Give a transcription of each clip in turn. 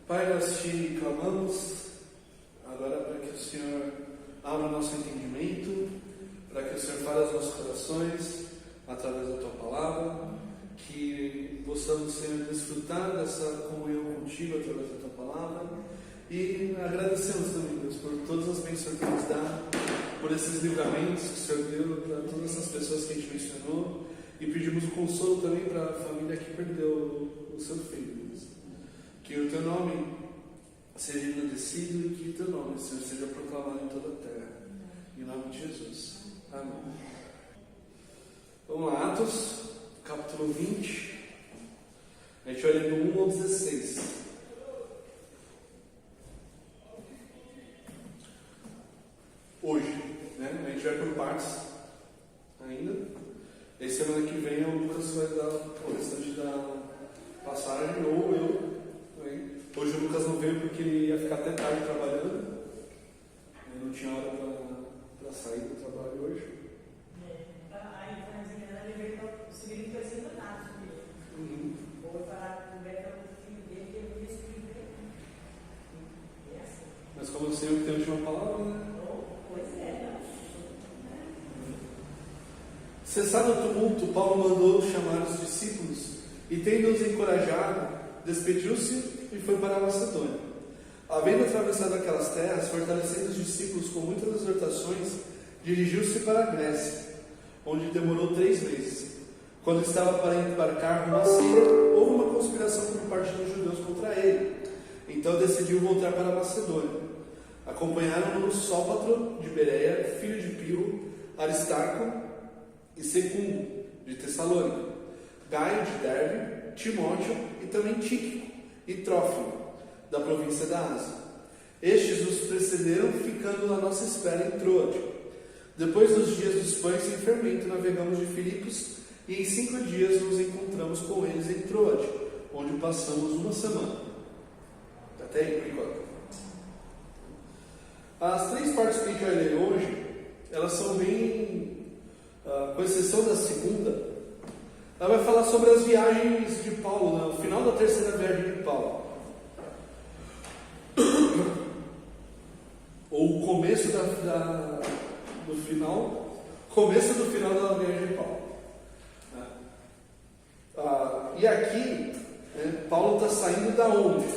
Pai, nós te clamamos agora para que o Senhor abra o nosso entendimento, para que o Senhor fale aos nossos corações através da Tua Palavra, que possamos, Senhor, desfrutar dessa comunhão contigo através da Tua Palavra. E agradecemos também, Deus, por todas as bênçãos que nos dá, por esses livramentos que o Senhor deu para todas essas pessoas que a gente mencionou, e pedimos o consolo também para a família que perdeu o seu filho, Deus. Que o Teu nome seja engrandecido e que o Teu nome, Senhor, seja proclamado em toda a terra. Em nome de Jesus. Amém. Vamos lá, Atos, capítulo 20. A gente vai ler do 1 ao 16. Hoje, né? A gente vai por partes ainda. E aí semana que vem o Lucas vai dar o restante da passagem, ou eu. Né? Hoje o Lucas não veio porque ele ia ficar até tarde trabalhando. Eu não tinha hora para sair do trabalho hoje. Aí, ele veio para o seguinte, foi sendo nada. Vou parar com o Beto, o filho dele, que eu disse que é assim. Mas como eu sei, eu tenho a última palavra, né? Pois é, não. Cessado o tumulto, Paulo mandou chamar os discípulos e, tendo-os encorajado, despediu-se e foi para a Macedônia. Havendo atravessado aquelas terras, fortalecendo os discípulos com muitas exortações, dirigiu-se para a Grécia, onde demorou 3 meses. Quando estava para embarcar rumo à Síria, houve uma conspiração por parte dos judeus contra ele. Então decidiu voltar para a Macedônia. Acompanharam-no Sópatro de Bereia, filho de Pirro, Aristarco e Segundo de Tessalônica, Gaio de Derbe, Timóteo e também Tíquico e Trófimo, da província da Ásia. Estes os precederam, ficando na nossa espera em Troade. Depois dos dias dos pães sem fermento, navegamos de Filipos e em 5 dias nos encontramos com eles em Troade, onde passamos uma semana. Até aí, por enquanto. As 3 partes que a gente vai ler hoje, elas são bem, com exceção da segunda, ela vai falar sobre as viagens de Paulo, né? O final da terceira viagem de Paulo. Ou o começo do final da viagem de Paulo. E aqui, né, Paulo está saindo da onde?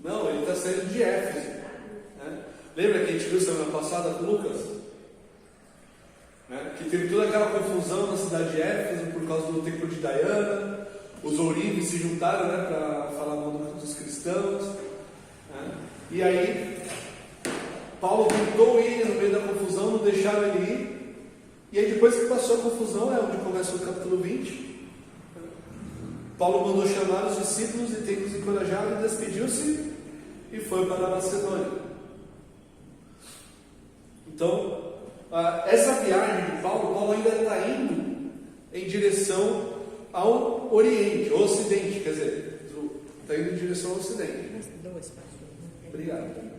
Não, ele está saindo de Éfeso. Né? Lembra que a gente viu semana passada com Lucas? Né? Que teve toda aquela confusão na cidade de Éfeso por causa do templo de Diana. Os ourives se juntaram, né, para falar mal dos cristãos. Né? E aí, Paulo tentou ir no meio da confusão, não deixaram ele ir. E aí, depois que passou a confusão, é onde começa o capítulo 20. Paulo mandou chamar os discípulos e tendo-os encorajado, despediu-se e foi para a Macedônia. Então, essa viagem de Paulo ainda está indo em direção ao Oriente, ao Ocidente, quer dizer, está indo em direção ao Ocidente. Obrigado.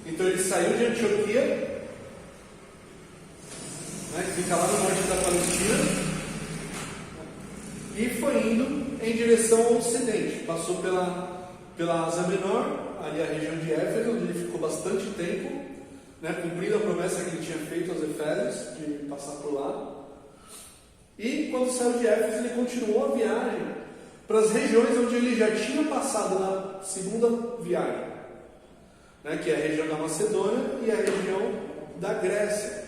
Então ele saiu de Antioquia, né, que fica lá no norte da Palestina, e foi indo em direção ao Ocidente. Passou pela Ásia Menor, ali a região de Éfeso, onde ele ficou bastante tempo, né, cumprindo a promessa que ele tinha feito aos Efésios, de passar por lá. E quando saiu de Éfeso, ele continuou a viagem para as regiões onde ele já tinha passado na segunda viagem. Né, que é a região da Macedônia e a região da Grécia.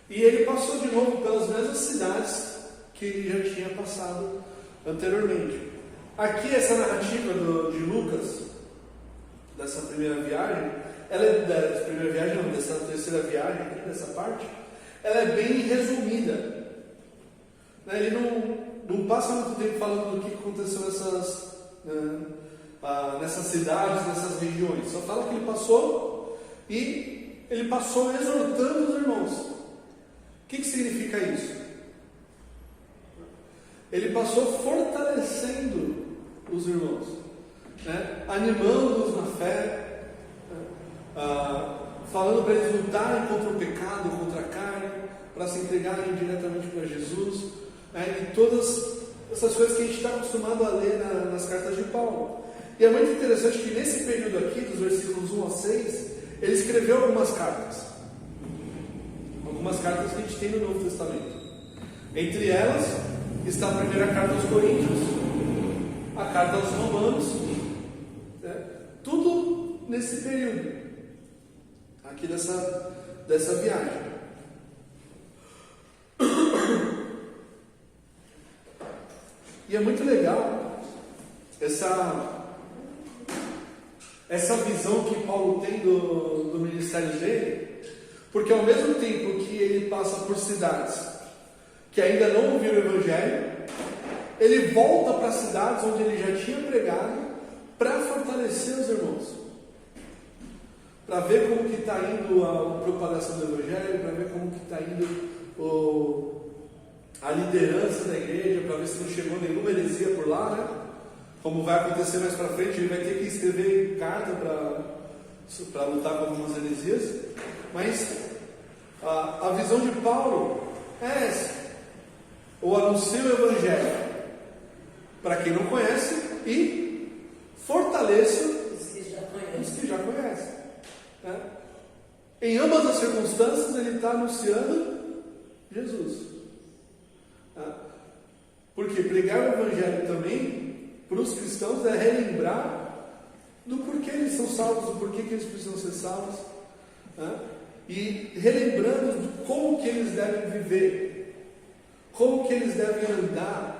E ele passou de novo pelas mesmas cidades que ele já tinha passado anteriormente. Aqui essa narrativa de Lucas, dessa primeira viagem, dessa terceira viagem aqui, dessa parte, ela é bem resumida. Né, ele não passa muito tempo falando do que aconteceu nessas cidades, nessas regiões. Só fala que ele passou e ele passou exortando os irmãos. O que significa isso? Ele passou fortalecendo os irmãos. né? Animando-os na fé, né? Falando para eles lutarem contra o pecado, contra a carne, para se entregarem diretamente para Jesus, né? E todas essas coisas que a gente está acostumado a ler nas cartas de Paulo. E é muito interessante que nesse período aqui, dos versículos 1 a 6, ele escreveu algumas cartas que a gente tem no Novo Testamento. Entre elas está a primeira carta aos Coríntios, a carta aos Romanos, né? Tudo nesse período aqui dessa viagem. E é muito legal essa visão que Paulo tem do ministério dele, porque ao mesmo tempo que ele passa por cidades que ainda não ouviram o Evangelho, ele volta para cidades onde ele já tinha pregado para fortalecer os irmãos, para ver como que está indo a propagação do Evangelho, para ver como que está indo a liderança da igreja, para ver se não chegou nenhuma heresia por lá, né? Como vai acontecer mais para frente, ele vai ter que escrever carta para lutar com algumas heresias. Mas a visão de Paulo é essa: ou anuncia o Evangelho para quem não conhece e fortaleça os que já conhecem, né? Em ambas as circunstâncias ele está anunciando Jesus, né? Porque pregar o Evangelho também para os cristãos é relembrar do porquê eles são salvos, do porquê que eles precisam ser salvos, né? E relembrando de como que eles devem viver, como que eles devem andar,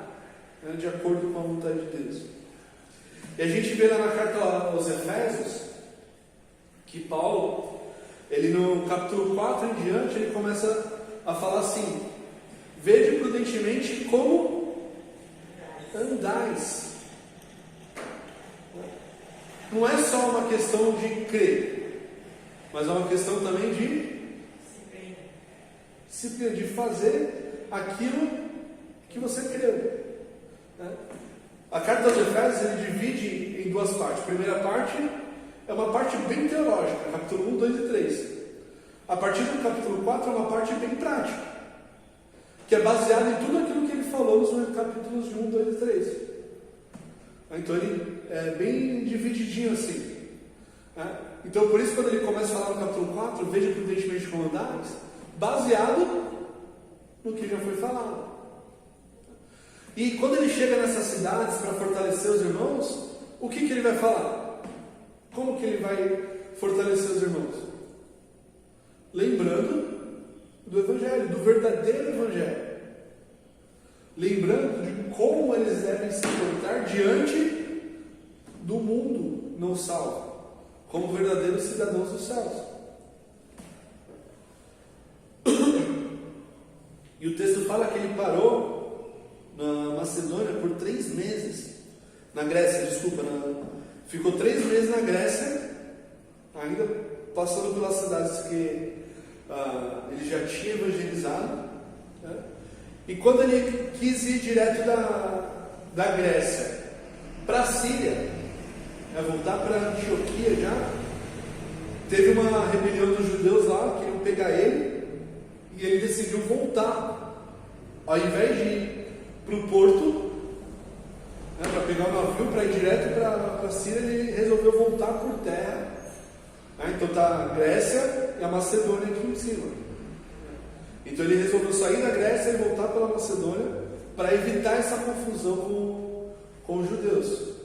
né, de acordo com a vontade de Deus. E a gente vê lá na carta aos Efésios que Paulo, ele no capítulo 4 em diante, ele começa a falar assim: vede prudentemente como andais. Não é só uma questão de crer, mas é uma questão também de disciplina, de fazer aquilo que você creu, né? A carta aos Efésios ele divide em duas partes. A primeira parte é uma parte bem teológica, capítulo 1, 2 e 3. A partir do capítulo 4 é uma parte bem prática, que é baseada em tudo aquilo que ele falou nos capítulos de 1, 2 e 3. Então ele é bem divididinho assim, né? Então por isso quando ele começa a falar no capítulo 4, veja prudentemente como andares, baseado no que já foi falado. E quando ele chega nessas cidades para fortalecer os irmãos, o que ele vai falar? Como que ele vai fortalecer os irmãos? Lembrando do Evangelho, do verdadeiro Evangelho. Lembrando de como eles devem se portar diante do mundo não salvo, como verdadeiros cidadãos dos céus. E o texto fala que ele parou na Macedônia por 3 meses, na Grécia, desculpa, ficou 3 meses na Grécia, ainda passando pelas cidades que ele já tinha evangelizado, né? E quando ele quis ir direto da Grécia para a Síria, voltar para Antioquia já, teve uma rebelião dos judeus lá, queriam pegar ele, e ele decidiu voltar, ao invés de ir para o porto, né, para pegar o navio para ir direto para a Síria, ele resolveu voltar por terra, né? Então está a Grécia e a Macedônia aqui em cima. Então ele resolveu sair da Grécia e voltar pela Macedônia para evitar essa confusão com os judeus.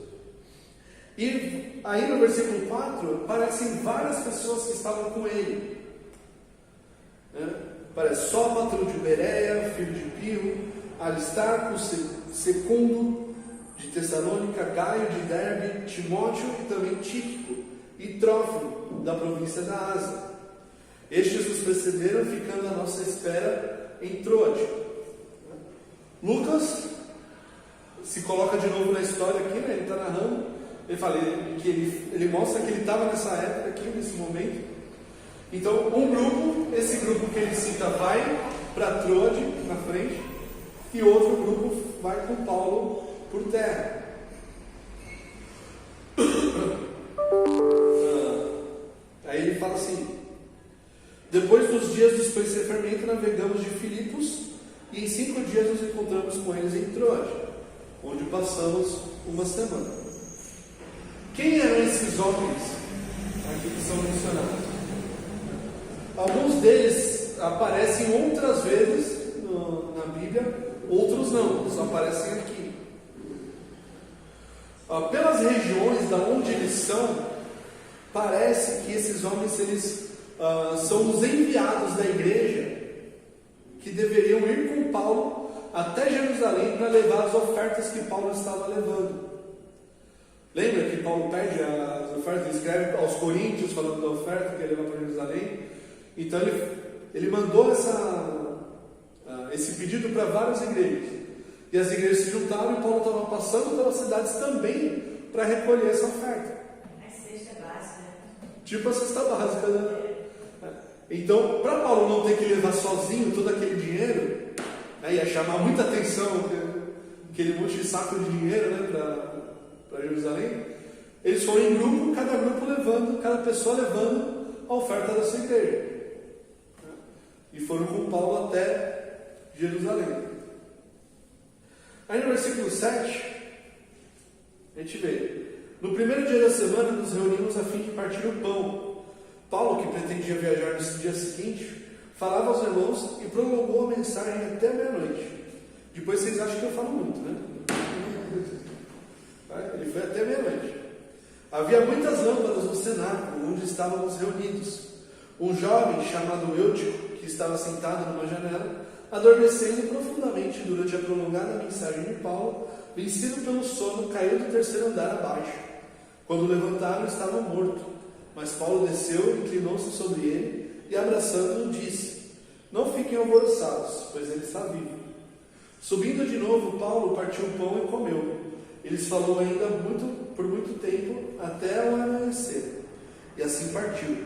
E aí no versículo 4 aparecem várias pessoas que estavam com ele, né? Aparece Sópatro de Bereia, filho de Pio, Aristarco, Secundo de Tessalônica, Gaio de Derbe, Timóteo e também Tíquico e Trófimo da província da Ásia. Estes nos precederam, ficando à nossa espera em Troade. Lucas se coloca de novo na história aqui, né? Ele está narrando, ele fala que ele mostra que ele estava nessa época aqui, nesse momento. Então, esse grupo que ele cita vai para Troade, na frente, e outro grupo vai com Paulo por terra. Depois dos dias do Esclarecer Fermento, navegamos de Filipos e em 5 dias nos encontramos com eles em Troade, onde passamos uma semana. Quem eram esses homens aqui que são mencionados? Alguns deles aparecem outras vezes na Bíblia, outros não, só aparecem aqui. Pelas regiões da onde eles são, parece que esses homens eles são os enviados da igreja que deveriam ir com Paulo até Jerusalém para levar as ofertas que Paulo estava levando. Lembra que Paulo pede as ofertas, escreve aos Coríntios falando da oferta que ele leva para Jerusalém? Então ele mandou esse pedido para várias igrejas. E as igrejas se juntaram e Paulo estava passando pelas cidades também para recolher essa oferta. É cesta básica. Tipo a cesta básica, né? Então, para Paulo não ter que levar sozinho todo aquele dinheiro, ia chamar muita atenção aquele monte de saco de dinheiro, né, para Jerusalém, eles foram em grupo, cada grupo levando, cada pessoa levando a oferta da sua igreja. E foram com Paulo até Jerusalém. Aí no versículo 7, a gente vê: no primeiro dia da semana nos reunimos a fim de partir o pão. Paulo, que pretendia viajar no dia seguinte, falava aos irmãos e prolongou a mensagem até meia-noite. Depois vocês acham que eu falo muito, né? Ele foi até meia-noite. Havia muitas lâmpadas no cenáculo onde estávamos reunidos. Um jovem chamado Eutico, que estava sentado numa janela, adormecendo profundamente durante a prolongada mensagem de Paulo, vencido pelo sono, caiu do terceiro andar abaixo. Quando levantaram, estava morto. Mas Paulo desceu, inclinou-se sobre ele e, abraçando-o, disse: não fiquem alvoroçados, pois ele está vivo. Subindo de novo, Paulo partiu o pão e comeu. Eles falou ainda por muito tempo, até o amanhecer. E assim partiu.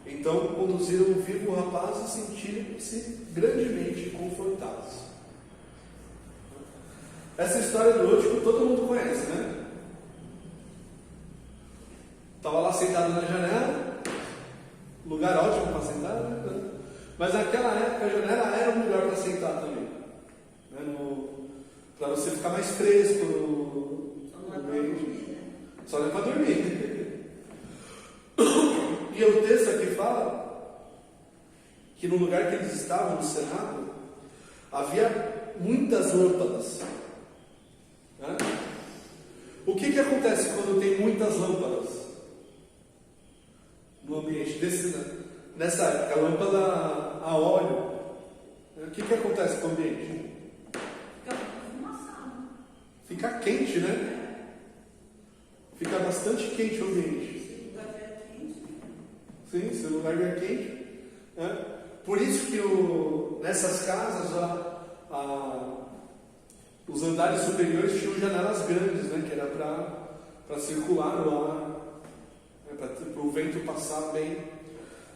Então conduziram o vivo rapaz e sentiram-se grandemente confortados. Essa história do Eutico todo mundo conhece, né? Estava lá sentado na janela, lugar ótimo para sentar, né? Mas naquela época a janela era um lugar para sentar também, né? Para você ficar mais fresco no meio. Só não é para dormir. E o texto aqui fala que no lugar que eles estavam, no cenáculo, havia muitas lâmpadas, né? O que acontece quando tem muitas lâmpadas no ambiente nessa época? A lâmpada a óleo, o que acontece com o ambiente? Fica quente, né? Fica bastante quente o ambiente. Sim, se o lugar é quente, né? Por isso que nessas casas os andares superiores tinham janelas grandes, né? Que era para circular o ar, né? Para o vento passar bem.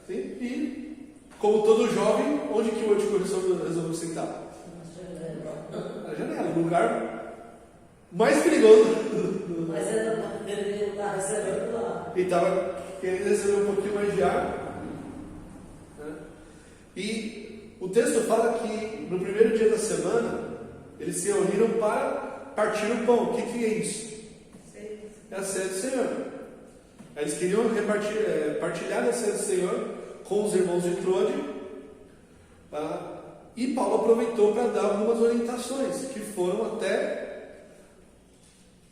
Sim? E como todo jovem, onde que o Eutico resolveu sentar? Na janela, o lugar mais perigoso. Mas ele está recebendo lá. E estava querendo receber um pouquinho mais de ar, né? E o texto fala que no primeiro dia da semana eles se reuniram para partir o pão. O que é isso? É a ceia do Senhor. Eles queriam partilhar a ceia do Senhor com os irmãos de Troade, tá? E Paulo aproveitou para dar algumas orientações que foram até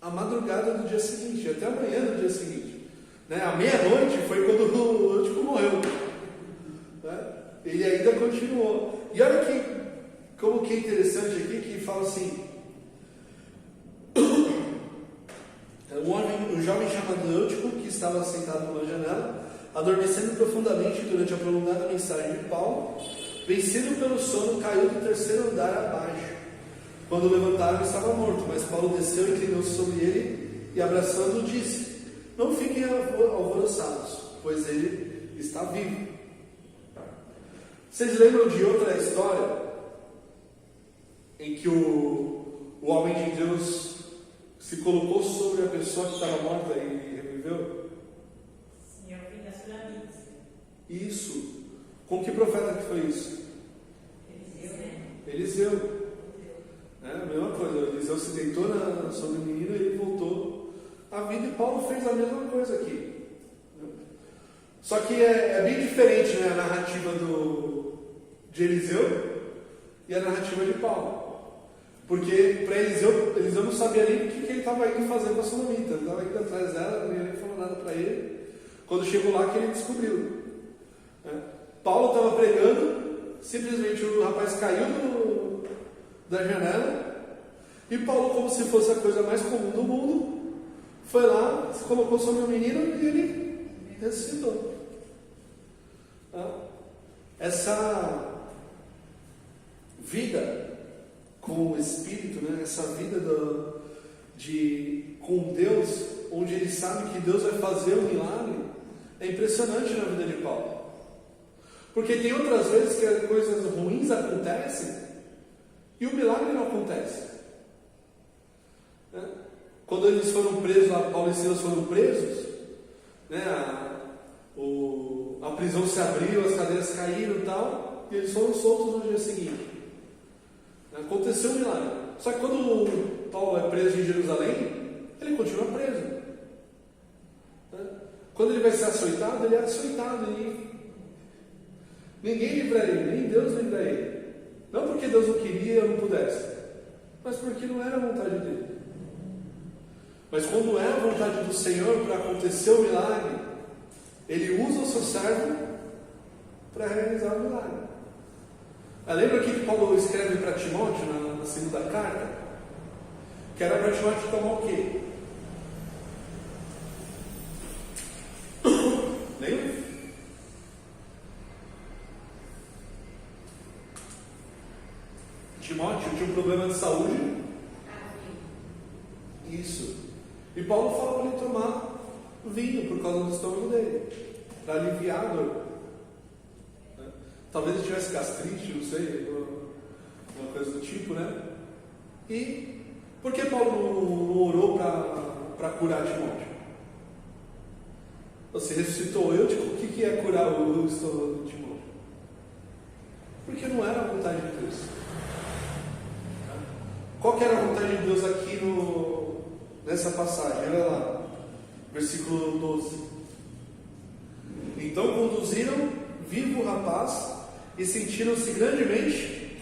a madrugada do dia seguinte, até amanhã do dia seguinte, né? À meia-noite foi quando o Eutico morreu, né? Ele ainda continuou. E olha como que é interessante aqui, que fala assim: um jovem chamado Eutico, que estava sentado numa janela, adormecendo profundamente durante a prolongada mensagem de Paulo, vencido pelo sono, caiu do terceiro andar abaixo. Quando levantaram, estava morto, mas Paulo desceu, inclinou-se sobre ele e, abraçando-o, disse: não fiquem alvoroçados, pois ele está vivo. Vocês lembram de outra história em que o homem de Deus se colocou sobre a pessoa que estava morta e reviveu? Sim, é o fim das pirâmides. Isso. Com que profeta que foi isso? Eliseu. A mesma coisa, Eliseu se deitou sobre o menino e ele voltou à vida, e Paulo fez a mesma coisa aqui. Só que é bem diferente, né, a narrativa de Eliseu e a narrativa de Paulo. Porque para Eliseu não sabia nem o que ele estava indo fazer com a sunamita. Ele estava indo atrás dela, ninguém falou nada para ele. Quando chegou lá que ele descobriu. Paulo estava pregando, simplesmente o rapaz caiu da janela, e Paulo, como se fosse a coisa mais comum do mundo, foi lá, se colocou sobre o menino e ele ressuscitou. Essa vida com o Espírito, né? Essa vida com Deus, onde ele sabe que Deus vai fazer o milagre, é impressionante na vida de Paulo. Porque tem outras vezes que coisas ruins acontecem e o milagre não acontece. Quando eles foram presos, Paulo e Silas foram presos, né? A prisão se abriu, as cadeias caíram e tal, e eles foram soltos no dia seguinte. Aconteceu um milagre. Só que quando Paulo é preso em Jerusalém, ele continua preso. Quando ele vai ser açoitado, ele é açoitado. Ninguém livra ele, nem Deus livra ele. Não porque Deus não queria e eu não pudesse, mas porque não era a vontade dele. Mas quando é a vontade do Senhor para acontecer o milagre, ele usa o seu servo para realizar o milagre. Lembra aqui que Paulo escreve para Timóteo na segunda carta? Que era para Timóteo tomar o quê? Lembra? Timóteo tinha um problema de saúde. Isso. E Paulo fala para ele tomar vinho por causa do estômago dele, para aliviar a dor. Talvez ele tivesse gastrite, não sei, uma coisa do tipo, né? E por que Paulo não orou para curar Timóteo? Você ressuscitou eu, tipo, o que é curar o estômago de Timóteo? Porque não era a vontade de Deus. Qual que era a vontade de Deus aqui nessa passagem? Olha lá, versículo 12. Então conduziram vivo o rapaz e sentiram-se grandemente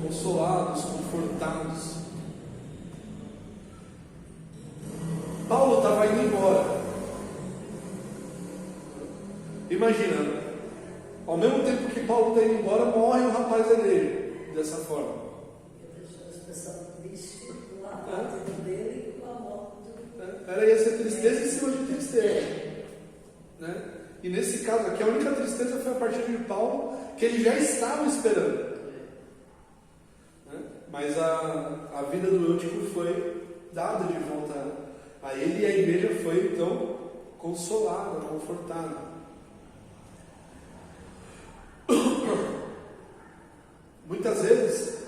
consolados, confortados. Paulo estava indo embora. Imagina, ao mesmo tempo que Paulo está indo embora, morre o rapaz da igreja, dessa forma. Ia ser tristeza em cima de tristeza, né? E nesse caso aqui, a única tristeza foi a partir de Paulo, que ele já estava esperando, né? Mas a vida do Eutico foi dada de volta a ele, e a igreja foi então consolada, confortada. Muitas vezes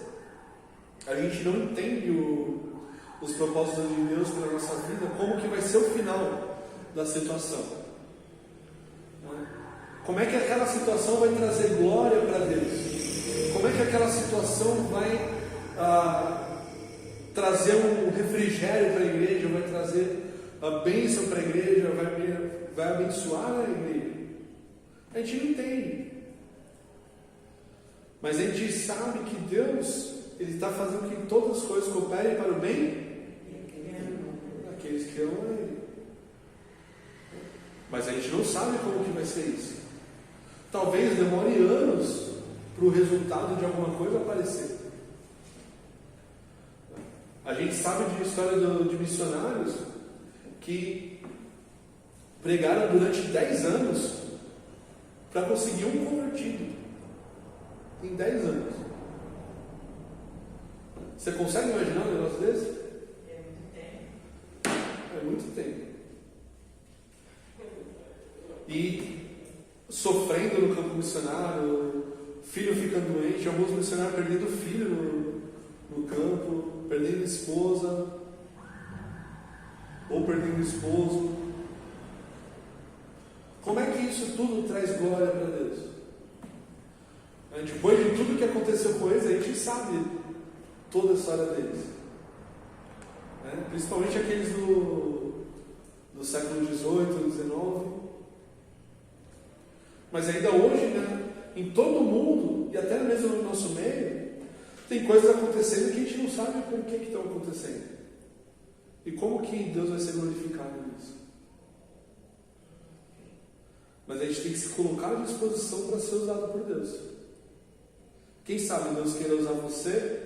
a gente não entende os propósitos de Deus para a nossa vida, como que vai ser o final da situação. Como é que aquela situação vai trazer glória para Deus? Como é que aquela situação vai trazer um refrigério para a igreja, vai trazer a bênção para a igreja, vai abençoar a igreja? A gente não entende. Mas a gente sabe que Deus, Ele está fazendo que todas as coisas cooperem para o bem daqueles que amam a Ele. Mas a gente não sabe como que vai ser isso. Talvez demore anos para o resultado de alguma coisa aparecer. A gente sabe de história de missionários que pregaram durante 10 anos para conseguir um convertido. Em 10 anos. Você consegue imaginar um negócio desse? É muito tempo. É muito tempo. E sofrendo no campo missionário, filho ficando doente, alguns missionários perdendo filho no campo, perdendo esposa, ou perdendo esposo. Como é que isso tudo traz glória para Deus? Depois de tudo que aconteceu com eles, a gente sabe toda a história deles. Principalmente aqueles do século XVIII, XIX. Mas ainda hoje, em todo o mundo, e até mesmo no nosso meio, tem coisas acontecendo que a gente não sabe por que estão acontecendo. E como que Deus vai ser glorificado nisso. Mas a gente tem que se colocar à disposição para ser usado por Deus. Quem sabe Deus queira usar você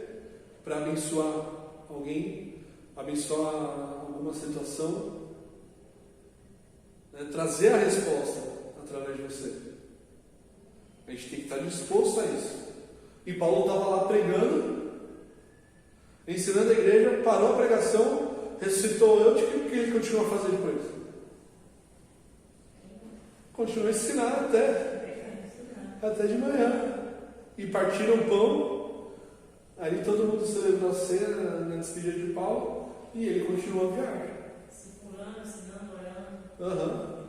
para abençoar alguém, abençoar alguma situação, trazer a resposta através de você. A gente tem que estar disposto a isso. E Paulo estava lá pregando, ensinando a igreja, parou a pregação, ressuscitou antes, o que ele continua a fazer depois? Continua a ensinar até de manhã. E partiram o pão, aí todo mundo celebrou a cena na despedida de Paulo, e ele continuou a viagem. Circulando, ensinando, orando.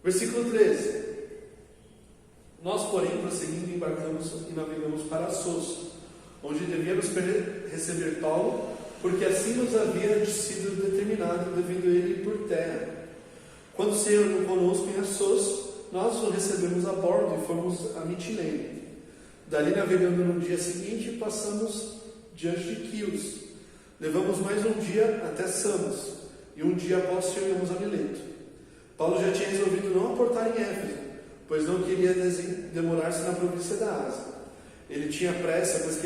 Versículo 13. Nós, porém, prosseguindo, embarcamos e navegamos para Assos, onde devíamos receber Paulo, porque assim nos havia sido determinado, devendo ele ir por terra. Quando se reuniu conosco em Assos, nós o recebemos a bordo e fomos a Mitilene. Dali, navegando no dia seguinte, passamos diante de Quios. Levamos mais um dia até Samos, e um dia após chegamos a Mileto. Paulo já tinha resolvido não aportar em Éfeso, pois não queria demorar-se na província da Ásia. Ele tinha pressa, pois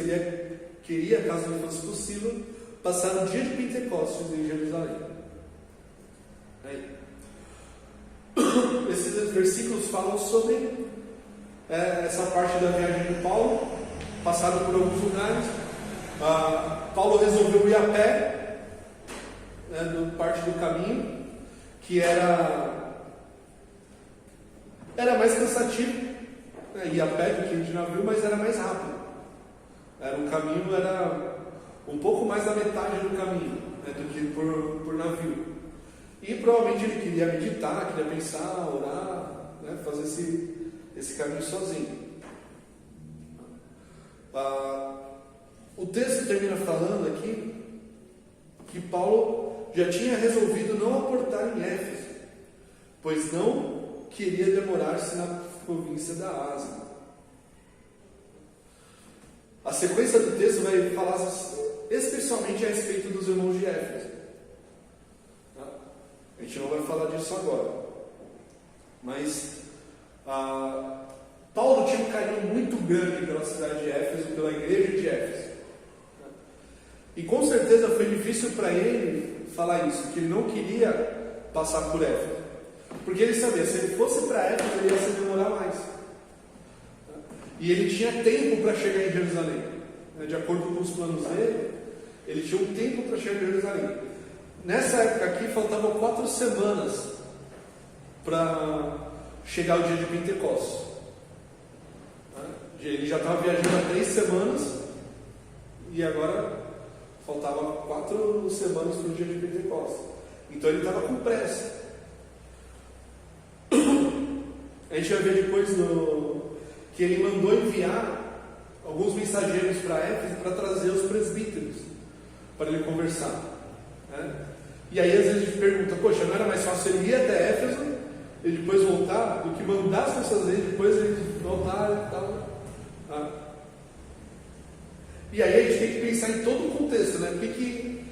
queria, caso não fosse possível, passar o dia de Pentecostes em Jerusalém. Esses versículos falam sobre essa parte da viagem de Paulo, passado por alguns lugares. Paulo resolveu ir a pé, parte do caminho, que era mais cansativo, ir a pé do que ir de navio, mas era mais rápido. Era um pouco mais da metade do caminho, do que por navio. E provavelmente ele queria meditar, queria pensar, orar, fazer esse caminho sozinho. O texto termina falando aqui que Paulo já tinha resolvido não aportar em Éfeso, pois não queria demorar-se na província da Ásia. A sequência do texto vai falar especialmente a respeito dos irmãos de Éfeso. A gente não vai falar disso agora. Mas Paulo tinha um carinho muito grande pela cidade de Éfeso, pela igreja de Éfeso. E com certeza foi difícil para ele falar isso, que ele não queria passar por Éfeso. Porque ele sabia, se ele fosse para Éfeso, ele ia se demorar mais. E ele tinha tempo para chegar em Jerusalém. De acordo com os planos dele, ele tinha um tempo para chegar em Jerusalém. Nessa época aqui, faltavam 4 semanas para chegar o dia de Pentecostes. Ele já estava viajando há 3 semanas e agora faltava 4 semanas para o dia de Pentecostes. Então ele estava com pressa. A gente vai ver depois que ele mandou enviar alguns mensageiros para Éfeso para trazer os presbíteros para ele conversar. E aí às vezes a gente pergunta, poxa, não era mais fácil ele ir até Éfeso e depois voltar, do que mandar as pessoas aí, depois ele voltar e tal. E aí a gente tem que pensar em todo o contexto, o que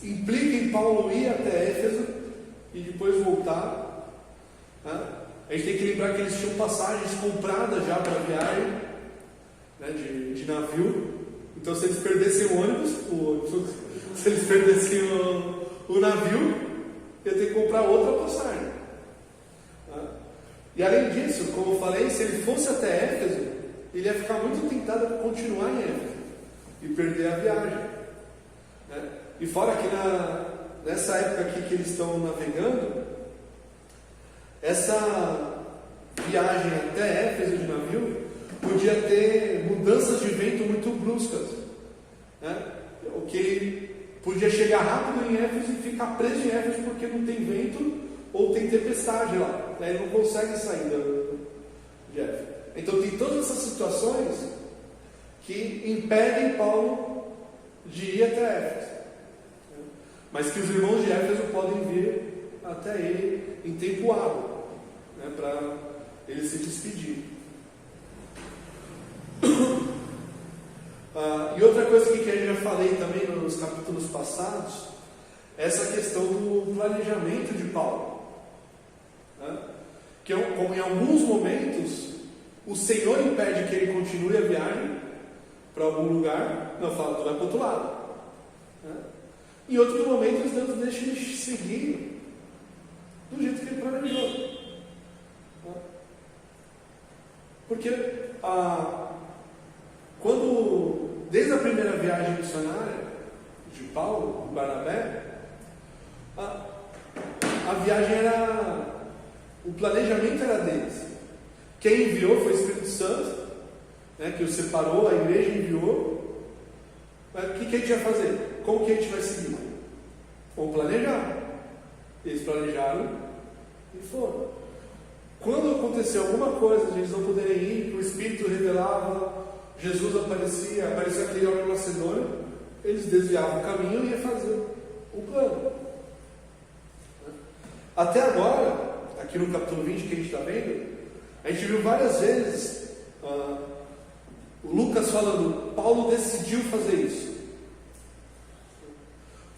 implica em Paulo ir até Éfeso e depois voltar. A gente tem que lembrar que eles tinham passagens compradas já para a viagem, de navio. Então se eles perdessem o ônibus, se eles perdessem o navio, ia ter que comprar outra passagem. E além disso, como eu falei, se ele fosse até Éfeso, ele ia ficar muito tentado a continuar em Éfeso e perder a viagem. E fora que nessa época aqui que eles estão navegando, essa viagem até Éfeso de navio podia ter mudanças de vento muito bruscas, o que podia chegar rápido em Éfeso e ficar preso em Éfeso porque não tem vento, ou tem tempestade lá, né? Ele não consegue sair de Éfeso. Então tem todas essas situações que impedem Paulo de ir até Éfeso, mas que os irmãos de Éfeso podem vir até ele em tempo hábil, né, para ele se despedir. E outra coisa que eu já falei também nos capítulos passados, é essa questão do planejamento de Paulo, né? Que como em alguns momentos o Senhor impede que ele continue a viagem para algum lugar, não, fala, tu vai para o outro lado, né? Em outros momentos Deus deixa ele seguir do jeito que ele planejou, né? Porque desde a primeira viagem missionária de Paulo, Barnabé, a viagem o planejamento era deles. Quem enviou foi o Espírito Santo, né, que o separou, a igreja enviou. Mas o que a gente vai fazer? Como que a gente vai seguir? Vamos planejar. Eles planejaram e foram. Quando aconteceu alguma coisa de eles não poderem ir, que o Espírito revelava, Jesus aparecia aquele homem macedônio, eles desviavam o caminho e iam fazer o plano. Até agora, aqui no capítulo 20 que a gente está vendo, a gente viu várias vezes Lucas falando, Paulo decidiu fazer isso.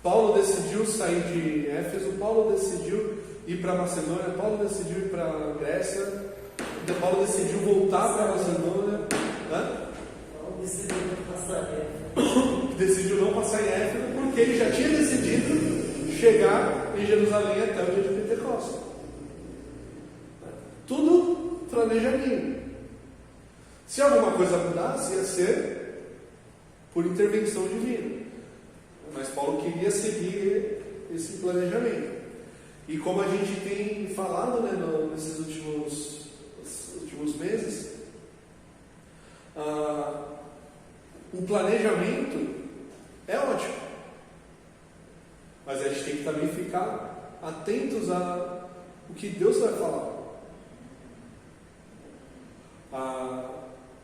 Paulo decidiu sair de Éfeso, Paulo decidiu ir para Macedônia, Paulo decidiu ir para a Grécia, Paulo decidiu voltar para a Macedônia, né? Decidiu não passar em Éfeso porque ele já tinha decidido chegar em Jerusalém até o dia de Pentecostes. Tudo planejamento. Se alguma coisa mudasse, ia ser por intervenção divina. Mas Paulo queria seguir esse planejamento. E como a gente tem falado, né, nesses últimos meses, o planejamento é ótimo, mas a gente tem que também ficar atentos ao que Deus vai falar.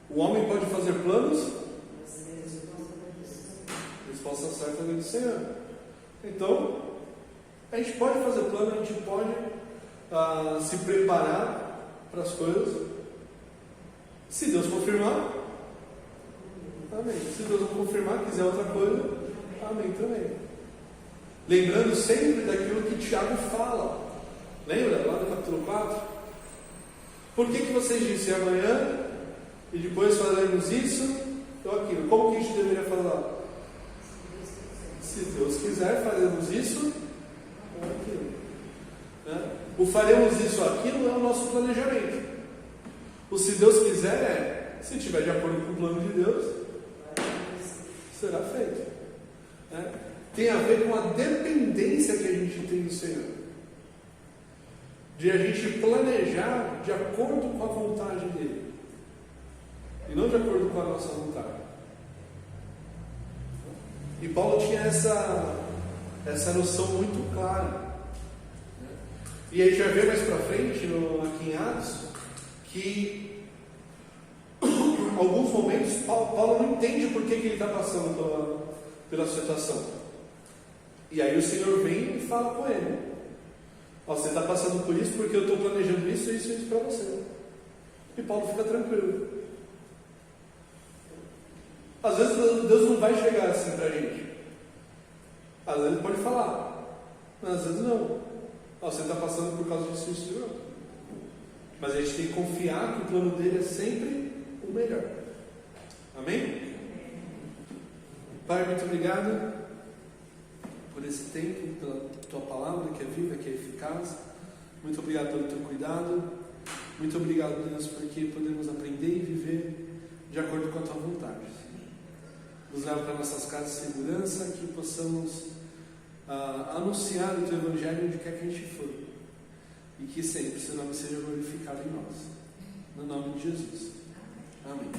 O homem pode fazer planos, resposta certa vem do Senhor. Então, a gente pode fazer plano, a gente pode se preparar para as coisas. Se Deus confirmar, amém. Se Deus não confirmar, quiser outra coisa, amém também. Lembrando sempre daquilo que Tiago fala. Lembra lá no capítulo 4? Por que vocês disseram amanhã e depois faremos isso ou aquilo? Como que a gente deveria falar? Se Deus quiser, faremos isso ou aquilo, né? O faremos isso ou aquilo é o nosso planejamento. O se Deus quiser se estiver de acordo com o plano de Deus, será feito, né? Tem a ver com a dependência que a gente tem do Senhor, de a gente planejar de acordo com a vontade dele e não de acordo com a nossa vontade. E Paulo tinha essa noção muito clara, né? E a gente vai ver mais para frente aqui em Atos que em alguns momentos Paulo não entende por que ele está passando pela situação. E aí o Senhor vem e fala com ele: você está passando por isso porque eu estou planejando isso para você. E Paulo fica tranquilo. Às vezes Deus não vai chegar assim para a gente. Às vezes ele pode falar, mas às vezes não. Você está passando por causa disso, isso, não. Mas a gente tem que confiar que o plano dele é sempre o melhor. Amém? Pai, muito obrigado por esse tempo, pela tua palavra que é viva, que é eficaz. Muito obrigado pelo teu cuidado. Muito obrigado, Deus, porque podemos aprender e viver de acordo com a tua vontade. Nos leva para nossas casas de segurança, que possamos anunciar o teu evangelho onde quer que a gente for. E que sempre seu nome seja glorificado em nós. No nome de Jesus. Amém.